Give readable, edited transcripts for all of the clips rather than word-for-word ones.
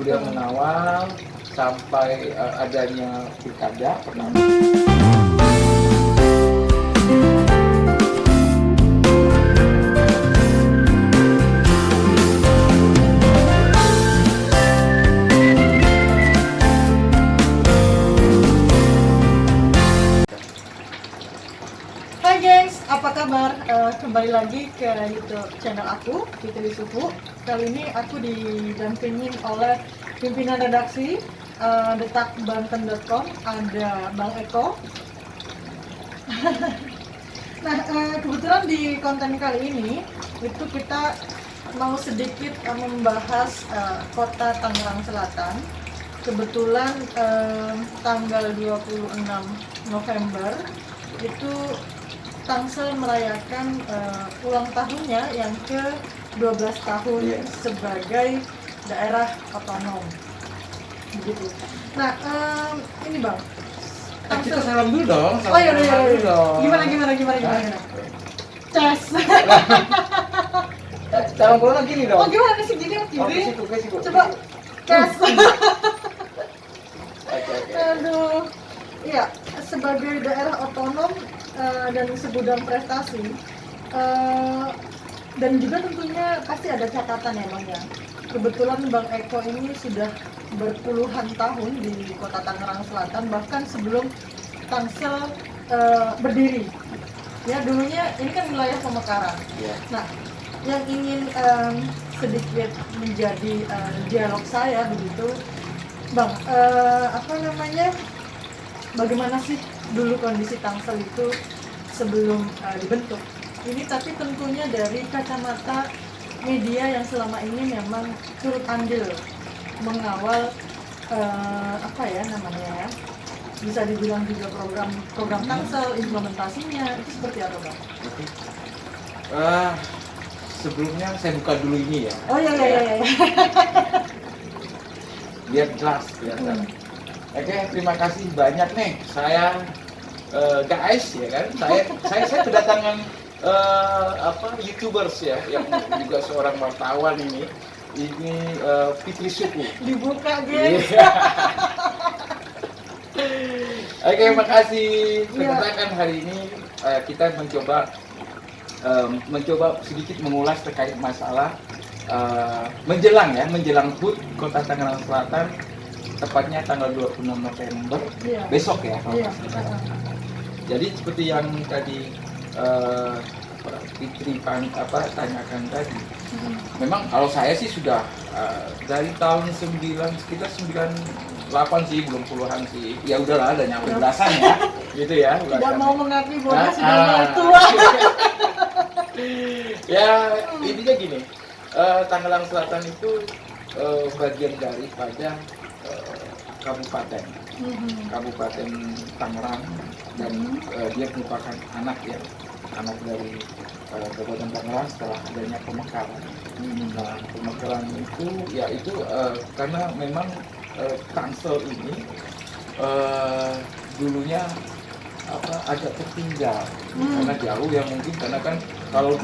beliau mengawal sampai adanya pilkada pertama. Hai guys, apa kabar? Kembali lagi ke YouTube channel aku, Fitri Sufu. Kali ini aku didampingin oleh pimpinan redaksi detakbanten.com, ada Bang Eko. Nah, kebetulan di konten kali ini itu kita mau sedikit membahas kota Tangerang Selatan. Kebetulan tanggal 26 November itu Tangsel merayakan ulang tahunnya yang ke-12 tahun sebagai daerah otonom. Begitu. Nah, ini Bang. Kita salam dulu dong. Oh iya. Gimana? Ces. Salam dulu gini dong. Oh gimana sih gini kiri? Oh, ke situ. Coba ces. Oke. Aduh. Iya, sebagai daerah otonom dan segudang prestasi, dan juga tentunya pasti ada catatan ya Bang ya. Kebetulan Bang Eko ini sudah berpuluhan tahun di kota Tangerang Selatan, bahkan sebelum Tangsel berdiri. Ya dulunya ini kan wilayah Pemekaran. Iya. Nah, yang ingin sedikit menjadi dialog saya begitu, Bang, bagaimana sih dulu kondisi Tangsel itu sebelum dibentuk? Ini tapi tentunya dari kacamata media yang selama ini memang turut andil mengawal bisa dibilang juga program Tangsel, implementasinya itu seperti apa Bang? Sebelumnya saya buka dulu ini ya. Oh iya. Biar jelas. Oke, terima kasih banyak nih. Saya guys ya kan. Saya kedatangan YouTubers ya yang juga seorang wartawan ini. Ini Fitri Sufu. Dibuka guys. Oke, makasih. Kesempatan hari ini kita mencoba sedikit mengulas terkait masalah menjelang HUT Kota Tangerang Selatan, tepatnya tanggal 26 November besok ya. Jadi seperti yang tadi Fitri tanyakan tadi, memang kalau saya sih sudah dari tahun sekitar 98 sih, belum puluhan sih, ya udahlah ada nyampe belasan ya gitu ya. Tidak mau mengakui bahwa sudah tua. Ya intinya gini, Tangerang Selatan itu bagian daripada Kabupaten Tangerang, dan dia merupakan anak dari Kabupaten Tangerang setelah adanya Pemekaran. Nah, Pemekaran itu karena memang Tangsel ini dulunya agak tertinggal karena jauh ya, mungkin karena kan kalau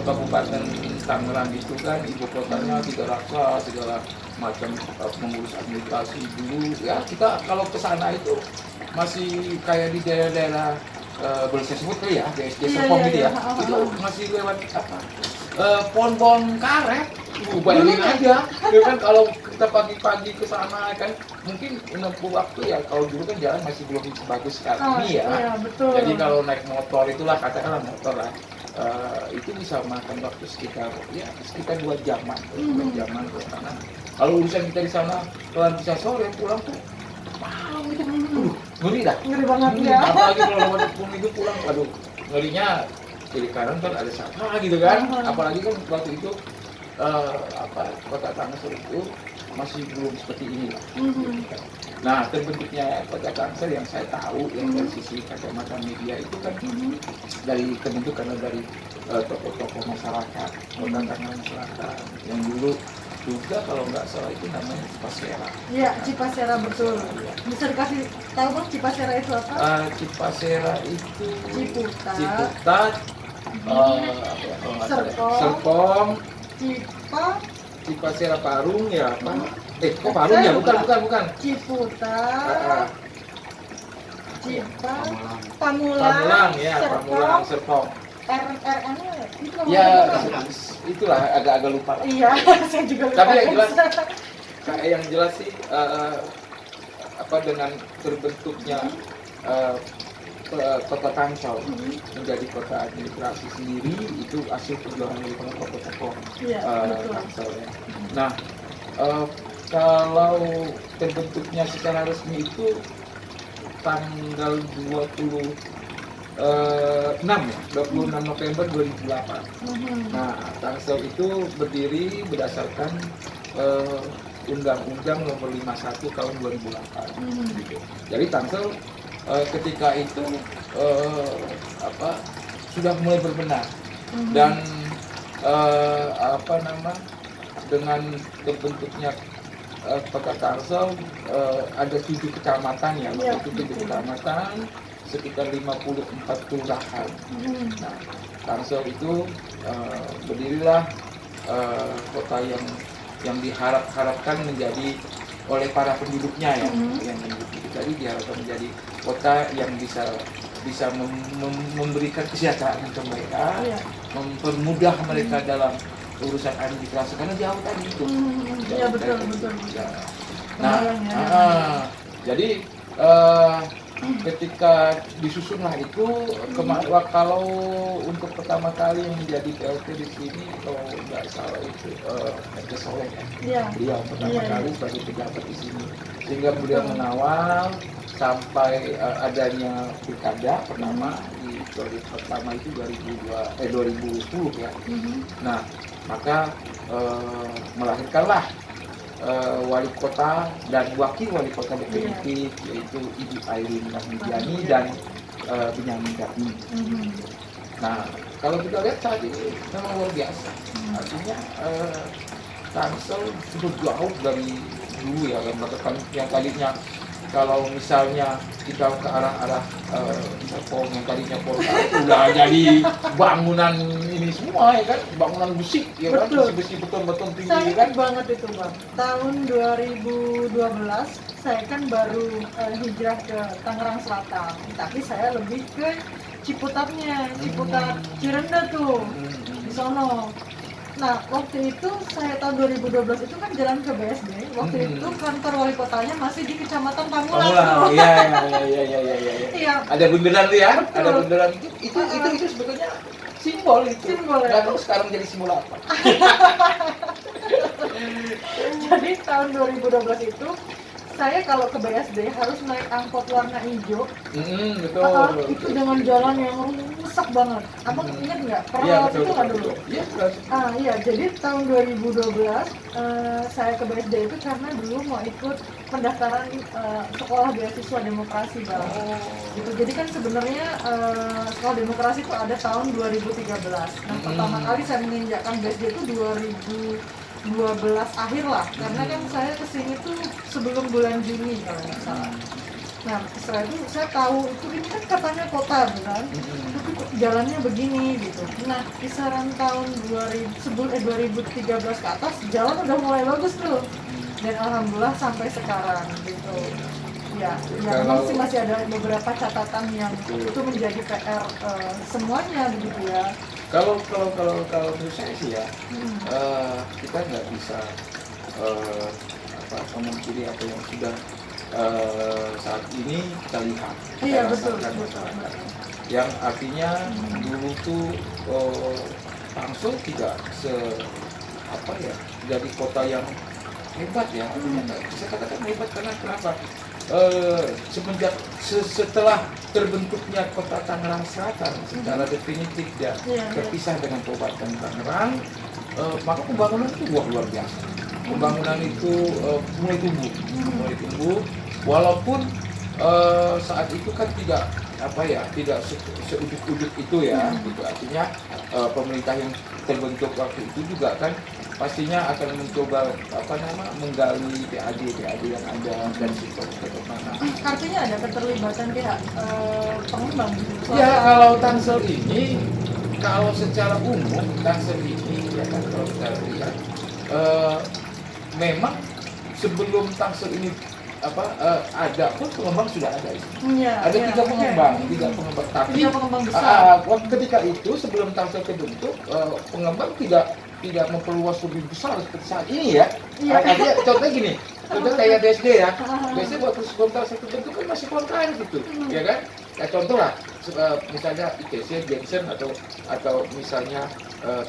Kabupaten Tangerang itu kan ibu kotanya tiga raksa, segala macam mengurus administrasi dulu ya. Kita kalau ke sana itu masih kayak di daerah-daerah boleh saya sebut kali ya, BSD Serpong gitu ya. Itu masih lewat pohon-pohon karet. Bayangin aja, ya kan kalau kita pagi-pagi ke sana kan mungkin menempuh waktu ya, kalau dulu kan jalan masih belum sebagus sekarang ini ya. Iya, betul. Jadi kalau naik motor itulah, katakanlah motor lah, itu bisa makan waktu sekitar 2 jaman, 2 jaman ke sana. Kalau urusan kita di sana kalau bisa sore pulang tuh malam itu, ngeri dah. Ngeri banget ya. Apalagi kalau lewat Tepung itu pulang, waduh, ngerinya kiri kanan kan ada sampah gitu kan. Apalagi kan waktu itu kota Tangsel itu masih belum seperti ini lah. Nah, terbentuknya kota Tangsel yang saya tahu yang dari sisi kacamata media itu kan terbentuk karena dari tokoh-tokoh masyarakat kota Tangerang Selatan yang dulu juga kalau nggak salah itu namanya Cipasera. Iya, Cipasera betul. Bisa dikasih tahu Bang, Cipasera itu apa? Cipasera itu Ciputat, Serpong, Cipasera Cipasera Parung ya, Kok Parung ya? Bukan. Ciputat, Cipang, Pamulang, Pamulang ya, Serpong, Pamulang, Serpong. RN itu Ya, apa? itulah agak-agak lupa. Iya, saya juga lupa. Tapi yang jelas, yang jelas sih dengan terbentuknya kota Tangsel menjadi kota administrasi sendiri itu hasil perjuangan dari para tokoh-tokoh Tangsel ya. Nah, kalau terbentuknya secara resmi itu tanggal 26 November 2008. Nah, Tangsel itu berdiri berdasarkan Undang-Undang Nomor 51 tahun 2008. Gitu. Jadi Tangsel ketika itu sudah mulai berbenah dan dengan terbentuknya kota Tangsel ada 7 kecamatan ya, waktu itu 7 kecamatan sekitar 50-40 kelurahan. Nah, Tangsel itu berdirilah kota yang diharapkan menjadi oleh para penduduknya ya, yang jadi diharapkan menjadi kota yang bisa memberikan kesejahteraan untuk mereka, mempermudah mereka dalam urusan administrasi karena jauh tadi itu. Iya betul. Ya. Nah, jadi ketika disusunlah itu kalau untuk pertama kali yang menjadi PLT di sini kalau nggak salah itu RT Soleh ya. Beliau pertama kali sebagai pejabat di sini sehingga beliau mengawal sampai adanya pilkada pertama di periode pertama itu 2010 ya. Nah, maka melahirkanlah wali kota dan wakil wali kota definitif yaitu Ibu Airin Rahmidiani dan Benyamin Gapmi. Nah, kalau kita lihat saat ini memang luar biasa. Artinya Tangsel sudah jauh dari dulu ya, yang tadinya kalau misalnya kita ke arah Serpong yang tadinya kota udah jadi bangunan ini semua ya kan, bangunan musik ya kan, besi beton tinggi saya kan. Banget itu Bang. Tahun 2012 saya kan baru hijrah ke Tangerang Selatan, tapi saya lebih ke Ciputatnya, Ciputat Cirende tuh di sono. Nah, waktu itu saya tahun 2012 itu kan jalan ke BSD. Waktu itu kantor wali kotanya masih di Kecamatan Pamulang. Iya. Ada bundaran tuh ya. Betul. Ada bundaran itu sebetulnya simbol itu. Nggak tahu sekarang jadi simbol apa. Jadi tahun 2012 itu saya kalau ke BSD harus naik angkot warna hijau. Betul. Itu dengan jalan yang rusak banget. Abang ingat nggak? Pernah itu nggak dulu? Iya. Jadi tahun 2012 saya ke BSD itu karena dulu mau ikut pendaftaran sekolah beasiswa demokrasi Bang. Gitu. Jadi kan sebenarnya sekolah demokrasi itu ada tahun 2013. Nah, pertama kali saya menginjakkan BSD itu 2012 akhir lah, karena kan saya kesini tuh sebelum bulan Juni kalau nggak salah. Nah, setelah itu saya tahu itu ini kan katanya kota kan, tapi kok jalannya begini gitu. Nah, kisaran tahun 2013 ke atas jalan udah mulai bagus tuh, dan alhamdulillah sampai sekarang gitu. Ya memang sih masih ada beberapa catatan yang itu menjadi PR semuanya begitu ya. Kalau menurut saya sih ya, kita nggak bisa memungkiri apa yang sudah saat ini kita lihat. Iya betul. Yang artinya dulu tuh Tangsel tidak jadi kota yang hebat ya. Artinya bisa katakan hebat karena kenapa? Setelah terbentuknya kota Tangerang Selatan secara definitif ya terpisah dengan Kabupaten Tangerang, maka pembangunan itu luar biasa. Pembangunan itu mulai tumbuh, walaupun saat itu kan tidak seujuk-ujuk itu ya. Gitu. Artinya pemerintah yang terbentuk waktu itu juga kan pastinya akan mencoba menggali PAD yang ada dan sektor mana. Artinya ada keterlibatan pihak pengembang gitu. Ya kalau Tangsel ini, kalau secara umum Tangsel ini ya kan kalau kita lihat memang sebelum Tangsel ini ada pun pengembang sudah ada. Iya, Ada iya, tiga oke. pengembang, tapi Tiga pengembang besar. ketika itu sebelum Tangsel terbentuk, pengembang tidak memperluas lebih besar seperti saat ini ya. Iya. Artinya contohnya gini, contoh kayak BSD ya. BSD waktu sebelum Tangsel terbentuk kan masih kontrak gitu, ya kan? Ya contoh lah, misalnya ITC, Jensen atau misalnya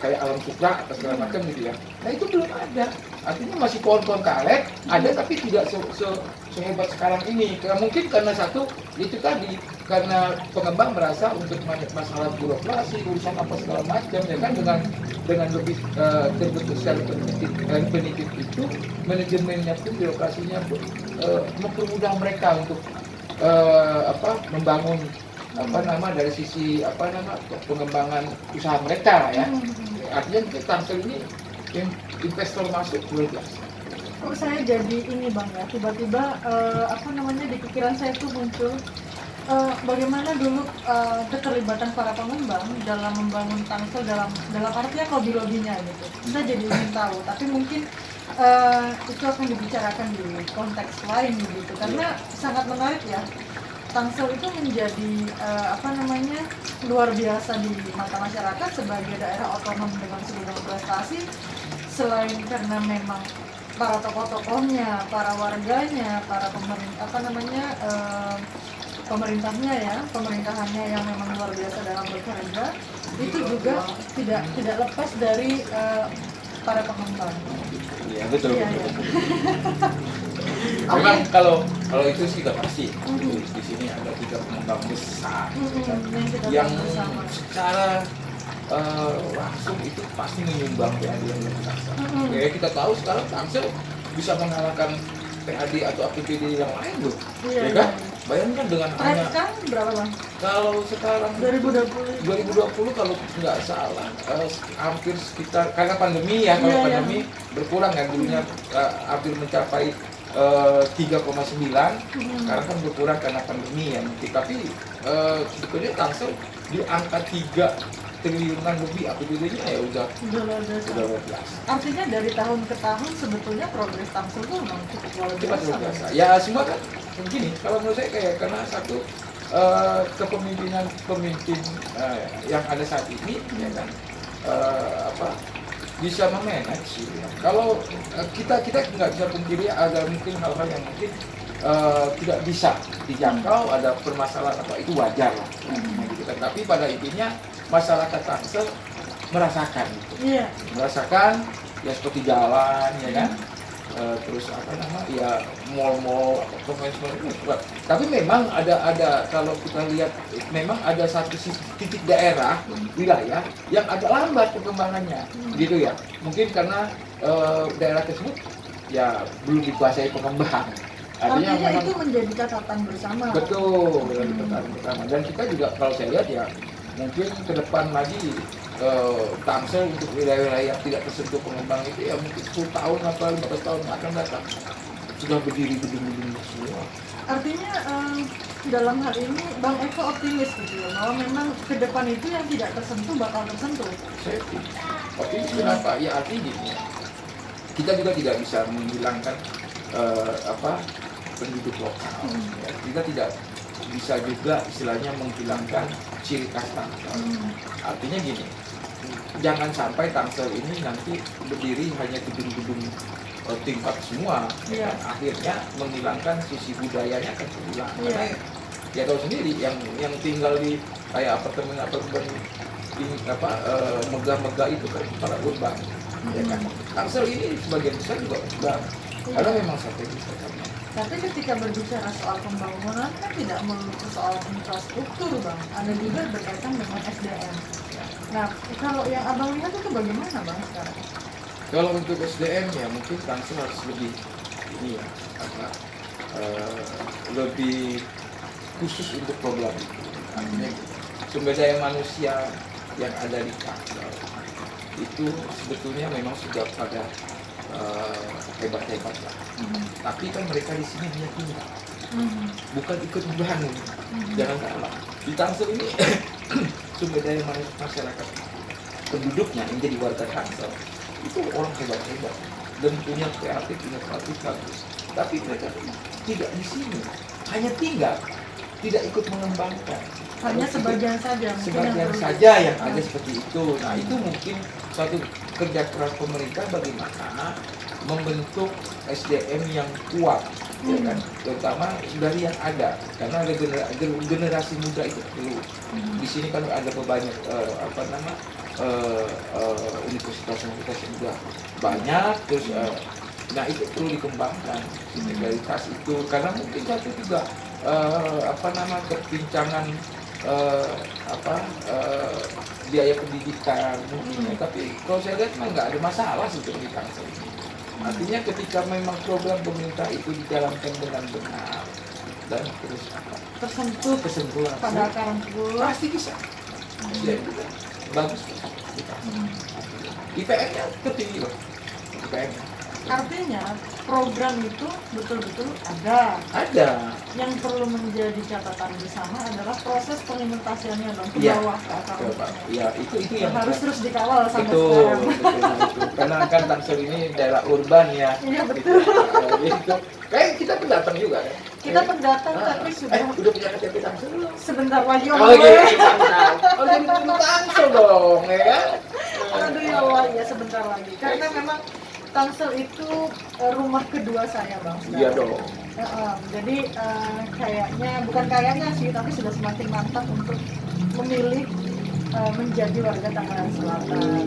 kayak Alam Sutra atau segala macam gitu ya. Nah itu belum ada. Artinya masih pohon-pohon karet, ada tapi tidak sehebat sekarang ini. Karena mungkin karena satu itu tadi, karena pengembang merasa untuk masalah birokrasi, urusan apa segala macam ya kan, dengan lebih terbentuk secara definitif itu, manajemennya pun, birokrasinya pun mempermudah mereka untuk membangun dari sisi pengembangan usaha mereka ya. Artinya Tangsel ini investor masuk luar biasa. Kok saya jadi ini Bang ya, tiba-tiba di pikiran saya tuh muncul bagaimana dulu keterlibatan para pengembang dalam membangun Tangsel dalam artian lobby-lobbynya gitu. Kita jadi ingin tahu, tapi mungkin itu akan dibicarakan di konteks lain gitu, karena sangat menarik ya. Tangsel itu menjadi luar biasa di mata masyarakat sebagai daerah otonom dengan segudang prestasi, selain karena memang para tokoh-tokohnya, para warganya, para pemerintahannya yang memang luar biasa dalam bekerja, itu juga tidak lepas dari para pengembang. Iya betul. Iya, betul. iya. Memang kalau itu sih sudah pasti. Di sini ada 3 pengembang besar yang secara langsung itu pasti menyumbang PAD yang lebih besar. Ya kita tahu sekarang Tangsel bisa mengalahkan PAD atau APBD yang lain loh, ya kan? Bayangkan dengan hanya Sekarang berapa Bang? kalau sekarang 2020 kalau nggak salah hampir sekitar, karena pandemi ya, kalau pandemi berkurang kan, dulunya hampir mencapai 3,9, sekarang kan berkurang karena pandemi ya. Tapi sebetulnya Tangsel di angka 3 triliunan lebih APBD-nya ya udah luar biasa. Artinya dari tahun ke tahun sebetulnya progres Tangsel itu memang cukup luar biasa. Ya semua kan begini, kalau menurut saya kayak karena satu kepemimpinan pemimpin yang ada saat ini ya kan bisa memanage ya. Kalau kita nggak bisa pungkiri ada mungkin hal-hal yang mungkin tidak bisa dijangkau, ada permasalahan itu wajar lah gitu kan. Tapi pada intinya masyarakat Tangsel merasakan gitu. Merasakan ya seperti jalan ya kan, terus ya mall-mall konvensional itu. Tapi memang ada kalau kita lihat memang ada satu titik daerah wilayah yang agak lambat perkembangannya gitu ya. Mungkin karena daerah tersebut ya belum dikuasai pengembang. Artinya itu menjadi catatan bersama. Betul, catatan bersama. Dan kita juga kalau saya lihat ya mungkin ke depan lagi Tangsel untuk wilayah-wilayah yang tidak tersentuh pengembang itu ya mungkin 10 tahun atau 15 tahun akan datang sudah berdiri gedung-gedung semua. Artinya dalam hal ini Bang Eko optimis gitu ya, bahwa memang ke depan itu yang tidak tersentuh bakal tersentuh. Saya optimis kenapa? Ya artinya gini, kita juga tidak bisa menghilangkan penduduk lokal. Ya, kita tidak bisa juga istilahnya menghilangkan ciri khas Tangsel. Artinya gini, jangan sampai Tangsel ini nanti berdiri hanya gedung-gedung tingkat semua, ya kan? Akhirnya menghilangkan sisi budayanya akan hilang. Karena ya tahu sendiri yang tinggal di kayak apartemen megah-megah itu kan para urban, ya kan. Tangsel ini sebagian besar juga urban, karena memang strategis. Tapi ketika berbicara soal pembangunan kan tidak melulu soal infrastruktur Bang, ada juga berkaitan dengan SDM. Nah, kalau yang Abang lihat itu bagaimana Bang sekarang? Kalau untuk SDM ya mungkin Tangsel harus lebih lebih khusus untuk program itu. Artinya sumber daya manusia yang ada di Tangsel itu sebetulnya memang sudah pada hebat-hebat lah. Tapi kan mereka di sini hanya tinggal, bukan ikut membangun. Jangan salah, di Tangsel ini sumber daya masyarakat penduduknya yang jadi warga Tangsel itu orang hebat-hebat. dan punya kreatif, inovatif bagus. Tapi mereka tidak di sini, hanya tinggal, tidak ikut mengembangkan. Hanya sebagian saja mungkin Sebagian yang perlu. saja yang ada seperti itu. Nah itu mungkin suatu kerja keras pemerintah bagaimana membentuk SDM yang kuat, ya kan, terutama dari yang ada, karena ada generasi muda itu perlu. Di sini kan ada banyak universitas-universitas yang sudah banyak, terus nah itu perlu dikembangkan sinergitas itu, karena mungkin satu juga kepincangan biaya pendidikan mungkin, tapi kalau saya lihat memang nggak ada masalah sebetulnya di Tangsel ini. Artinya ketika memang program pemerintah itu dijalankan dengan benar dan terus tersentuh langsung, pada akar rumput. pasti bisa. Ya, itu bagus di Tangsel. IPM-nya tertinggi loh, IPM-nya. Artinya program itu betul-betul ada. Yang perlu menjadi catatan bersama adalah proses pengimplementasiannya bang, ke Iya. bawah ke akar rumputnya. Ya itu yang harus terus dikawal sampai betul, sekarang. betul. Karena kan Tangsel ini daerah urban ya. Iya betul. Gitu. Kayak kita pendatang juga kan. Kita pendatang tapi sudah udah punya KTP Tangsel belum? sebentar lagi Oh jadi Tangsel. Oh jadi kudu Tangsel dong, ya kan? Aduh ya Allah, ya sebentar lagi. Karena memang Tangsel itu rumah kedua saya bang. Iya dong. Jadi bukan kayaknya sih, tapi sudah semakin mantap untuk memilih menjadi warga Tangerang Selatan.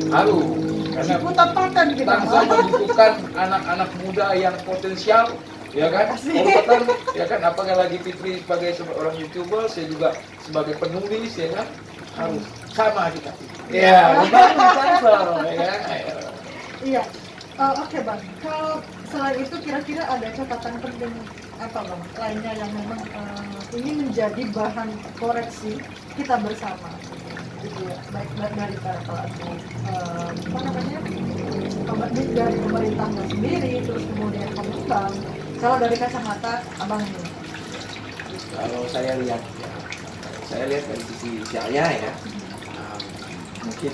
Karena Ciputat Paten kita Tangsel membutuhkan anak-anak muda yang potensial, ya kan? Kompeten, ya kan? Apalagi Fitri sebagai seorang YouTuber, saya juga sebagai penulis, ya kan? Harus sama kita. Iya, membangun Tangsel, ya kan? Iya. Oke bang, kalau selain itu kira-kira ada catatan penting apa bang lainnya yang memang ini menjadi bahan koreksi kita bersama, gitu ya, baik dari para pelaku dari pemerintahnya sendiri, terus kemudian pengembang. Kalau dari kacamata abang ini, Kalau saya lihat dari sisi saya ya, mungkin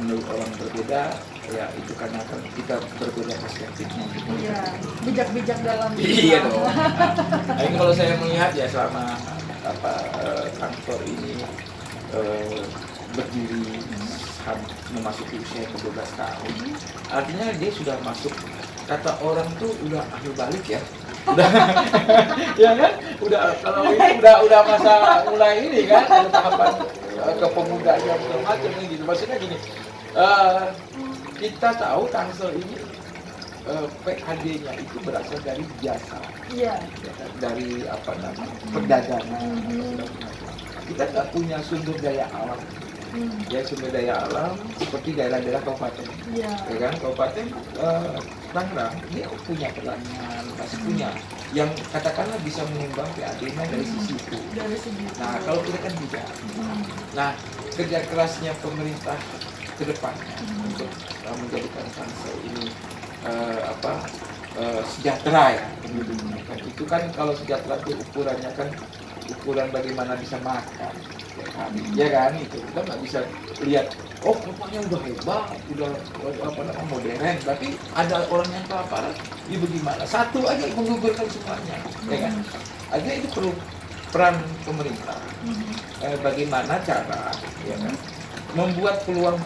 menurut orang berbeda, ya itu karena kan kita berbeda perspektifnya. iya, bijak-bijak dalam Iya dong. Nah, ini kalau saya melihat ya selama kantor ini berdiri memasuki usia ke 12 tahun, artinya dia sudah masuk, kata orang tuh udah akhir balik ya. Udah ya kan? Kalau ini udah masa mulai ini kan, ada tahapan kepemudaan yang macam gitu. Maksudnya gini, kita tahu Tangsel ini PAD-nya itu berasal dari jasa, Iya. dari perdagangan. Kita nggak punya sumber daya alam, ya sumber daya alam seperti daerah-daerah kabupaten, Iya. ya kan? Kabupaten Tangerang dia punya pertanian, pasti punya, yang katakanlah bisa menyumbang PAD-nya dari sisi itu. Dari segi. Nah kalau kita kan tidak. Nah kerja kerasnya pemerintah ke depannya untuk menjadikan Tangsel ini sejahtera ya penduduknya. Kan itu kan kalau sejahtera itu ukurannya kan ukuran bagaimana bisa makan ya kan, itu kita nggak bisa lihat kotanya udah hebat, udah modern, tapi ada orang yang kelaparan, ini bagaimana satu aja menggugurkan semuanya, ya kan? Artinya itu perlu peran pemerintah, bagaimana cara, ya kan, membuat peluang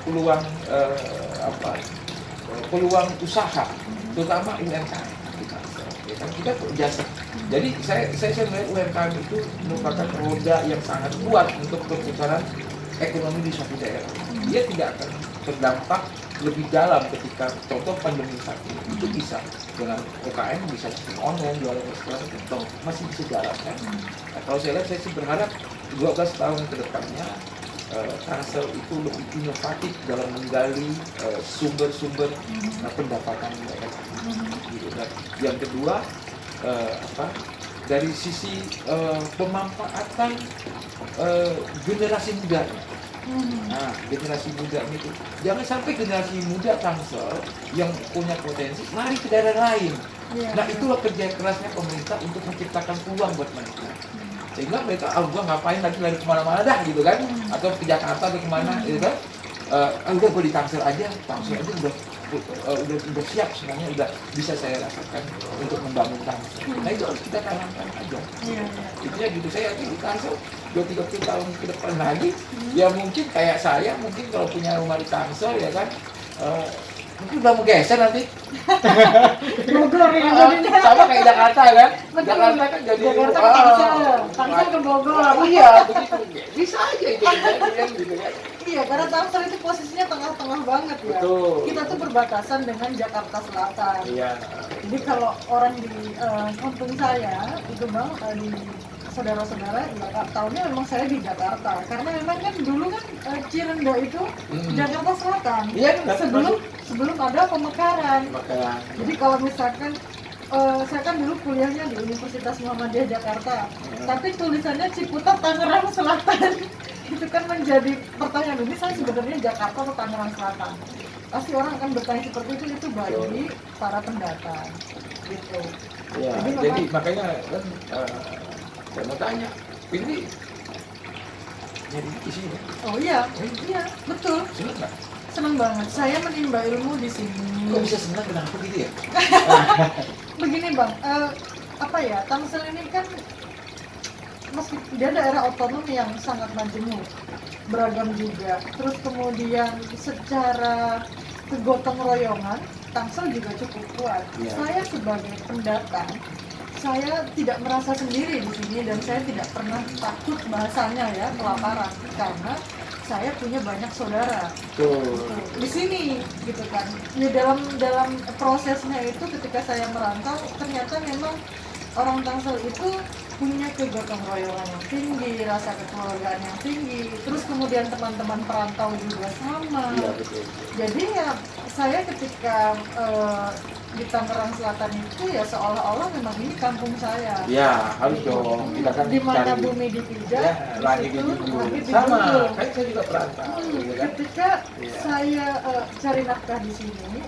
peluang usaha, terutama UMKM. Ya kan, kita jasa. Jadi saya melihat UMKM itu merupakan roda yang sangat kuat untuk perputaran ekonomi di suatu daerah. Dia tidak akan terdampak lebih dalam ketika contoh pandemi saat ini. Itu bisa dengan UKM bisa online, jualan restoran, itu masih bisa jalan kan. Nah, kalau saya lihat, saya sih berharap 12 tahun ke depannya Tangsel itu lebih inovatif dalam menggali sumber-sumber pendapatan mereka. Gitu. Dan yang kedua, dari sisi pemanfaatan generasi mudanya. Nah, generasi muda itu jangan sampai generasi muda Tangsel yang punya potensi lari ke daerah lain. Nah, itulah kerja kerasnya pemerintah untuk menciptakan peluang buat mereka. Sehingga mereka, gua ngapain lagi lari kemana-mana dah gitu kan, atau ke Jakarta atau kemana gitu kan, udah gue di Tangsel aja udah udah siap semuanya, udah bisa saya rasakan untuk membangun Tangsel. Nah itu harus kita tanamkan aja. Iya. Intinya gitu, saya yakin di Tangsel 20-30 tahun ke depan lagi, ya mungkin kayak saya, mungkin kalau punya rumah di Tangsel ya kan, mungkin udah mau geser nanti. Bogor ya jadinya. Sama kayak Jakarta kan, Betul. Jakarta kan jadi Jakarta ke Tangsel ke Bogor. Iya begitu, bisa aja itu kejadian gitu kan. Iya, karena Tangsel itu posisinya tengah-tengah banget ya. Betul. Kita tuh berbatasan dengan Jakarta Selatan. Iya. Jadi kalau orang di kampung saya itu bang, di saudara-saudara ya tahunnya memang saya di Jakarta, karena memang kan dulu kan Cirenda itu Jakarta Selatan. Iya, sebelum ada pemekaran. Maka Jadi kalau misalkan saya kan dulu kuliahnya di Universitas Muhammadiyah Jakarta, tapi tulisannya Ciputat Tangerang Selatan. Itu kan menjadi pertanyaan, ini saya sebenarnya Jakarta atau Tangerang Selatan? Pasti orang akan bertanya seperti itu bagi para pendatang gitu. ya, jadi makanya kan saya mau tanya, ini nyari di sini. Oh iya, betul. Senang nggak? Senang banget. Saya menimba ilmu di sini. Kok bisa senang, kenapa gitu ya? Begini bang, apa ya, Tangsel ini kan meski dia daerah otonom yang sangat majemuk, beragam juga. Terus kemudian secara kegotong royongan, Tangsel juga cukup kuat. Ya. Saya sebagai pendatang, saya tidak merasa sendiri di sini dan saya tidak pernah takut bahasanya ya kelaparan, karena saya punya banyak saudara di sini gitu kan. Ya dalam prosesnya itu ketika saya merantau, ternyata memang orang Tangsel itu punya kegotong royongan yang tinggi, rasa kekeluargaan yang tinggi, terus kemudian teman-teman perantau juga sama. Iya betul. Jadi ya saya ketika di Tangerang Selatan itu ya seolah-olah memang ini kampung saya. Ya harus dong, kita kan Di mana cari- bumi dipijak, ya, di langit situ dijunjung. langit Sama, dijunjung. kan saya juga perantau, gitu kan? Ketika Iya. saya cari nafkah di sini,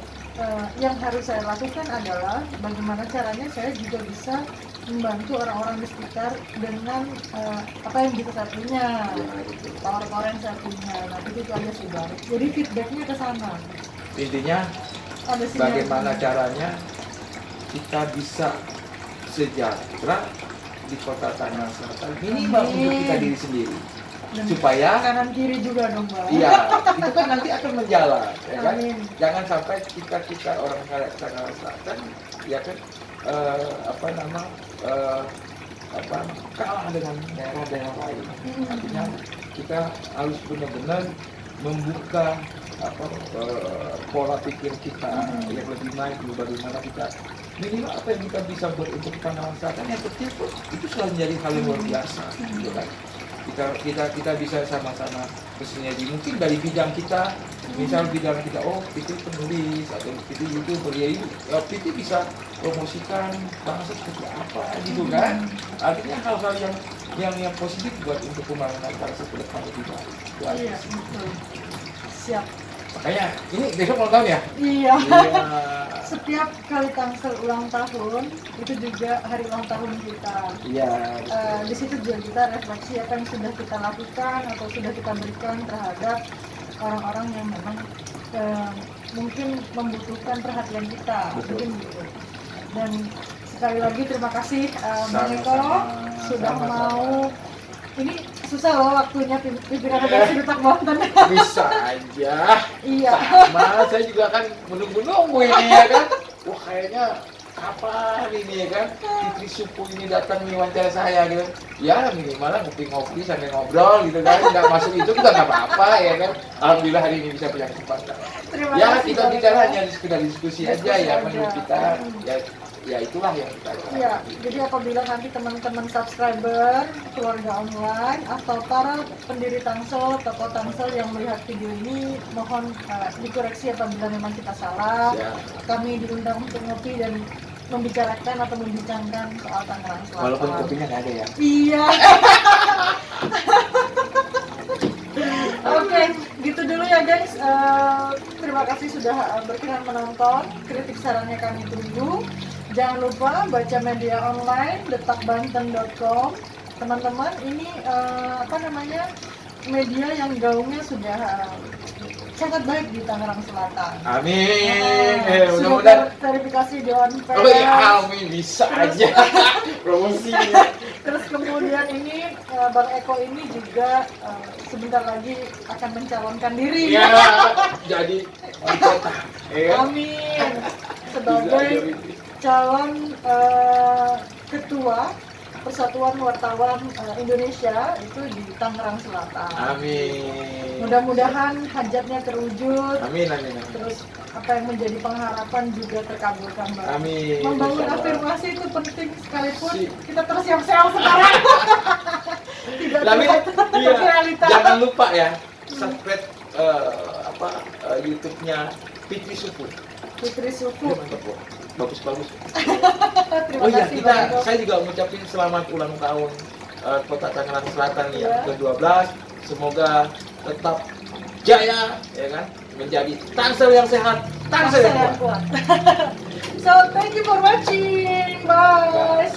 yang harus saya lakukan adalah bagaimana caranya saya juga bisa membantu orang-orang di sekitar dengan apa yang bisa saya punya, Ya, betul. power yang saya punya. Nah itu aja sih bang. Jadi feedbacknya ke sana. Intinya Ada sinergi. bagaimana caranya kita bisa sejahtera di kota Tangerang Selatan, minimal Amin. untuk kita diri sendiri, Dan supaya kanan kiri juga dong bang. iya itu kan nanti akan menjalan, ya kan? Amin. Jangan sampai kita orang Tangerang Selatan ya kan kalah dengan daerah-daerah lain. Artinya kita harus benar-benar membuka pola pikir kita yang lebih maju, bagaimana kita minimal apa yang kita bisa buat untuk Tangerang Selatan yang kecil pun itu selalu menjadi hal yang luar biasa, gitu kan? Kita bisa sama-sama bersinergi mungkin dari bidang kita, misal bidang kita Piti penulis atau Piti YouTuber ya Piti bisa promosikan bangsa seperti apa gitu kan, artinya hal-hal yang positif buat untuk pembangunan bangsa ke depan lebih baik. Itu aja Iya sih. betul. Siap. Makanya ini besok ulang tahun ya? Iya. Iya. Setiap kali Tangsel ulang tahun itu juga hari ulang tahun kita. Iya. Di situ juga kita refleksi apa yang sudah kita lakukan atau sudah kita berikan terhadap orang-orang yang memang mungkin membutuhkan perhatian kita. Betul. Mungkin gitu. Dan sekali lagi terima kasih Bang Eko Sama-sama. sudah Sama-sama. mau. Ini susah loh waktunya pimpinan redaksi Detak Banten. Bisa aja. Iya. Sama, saya juga kan menunggu-nunggu ini ya kan. Wah kayaknya kapan ini ya kan Fitri Supu ini datang wawancara saya gitu. Ya minimal ngopi-ngopi sambil ngobrol gitu kan. Nggak masuk itu juga nggak apa-apa ya kan. Alhamdulillah hari ini bisa punya kesempatan. Terima Ya kasih, kita Bang bicara Eko. hanya sekedar diskusi aja Diskusi ya aja. menurut kita. Ya itulah yang kita lakukan. Iya, jadi apabila nanti teman-teman subscriber, keluarga online, atau para pendiri Tangsel, tokoh Tangsel yang melihat video ini, mohon dikoreksi apabila memang kita salah. Ya. Kami diundang untuk ngopi dan membicarakan atau membincangkan soal Tangerang Selatan. Walaupun kopinya nggak ada ya. Iya. Oke, gitu dulu ya guys. Terima kasih sudah berkenan menonton. Kritik sarannya kami tunggu. Jangan lupa baca media online detakbanten.com. Teman-teman, ini media yang gaungnya sudah sangat baik di Tangerang Selatan. Amin. Sudah Mudah-mudahan. verifikasi Dewan Pers. Oh ya, amin, bisa aja. Promosi. Terus kemudian ini Bang Eko ini juga sebentar lagi akan mencalonkan diri. Ya, jadi di kota. Ya. Amin. Sebagai calon ketua Persatuan Wartawan Indonesia itu di Tangerang Selatan. Amin. Mudah-mudahan hajatnya terwujud. Amin, amin, amin. Terus apa yang menjadi pengharapan juga terkabulkan, Bang. Amin. Membangun Insya Allah. afirmasi itu penting sekalipun Si. kita terus siap-siap sekarang. Tidak Tapi terlihat iya, realita. jangan lupa ya subscribe YouTube-nya Fitri Sufu. Fitri Sufu. Iya, mantap, Bu. Bagus-bagus. Terima Oh iya, kasih, Bang Eko. saya juga mengucapkan selamat ulang tahun Kota Tangerang Selatan Iya. yang ke-12. Semoga tetap jaya, ya kan, menjadi Tangsel yang sehat, Tangsel yang kuat. So, thank you for watching. Bye.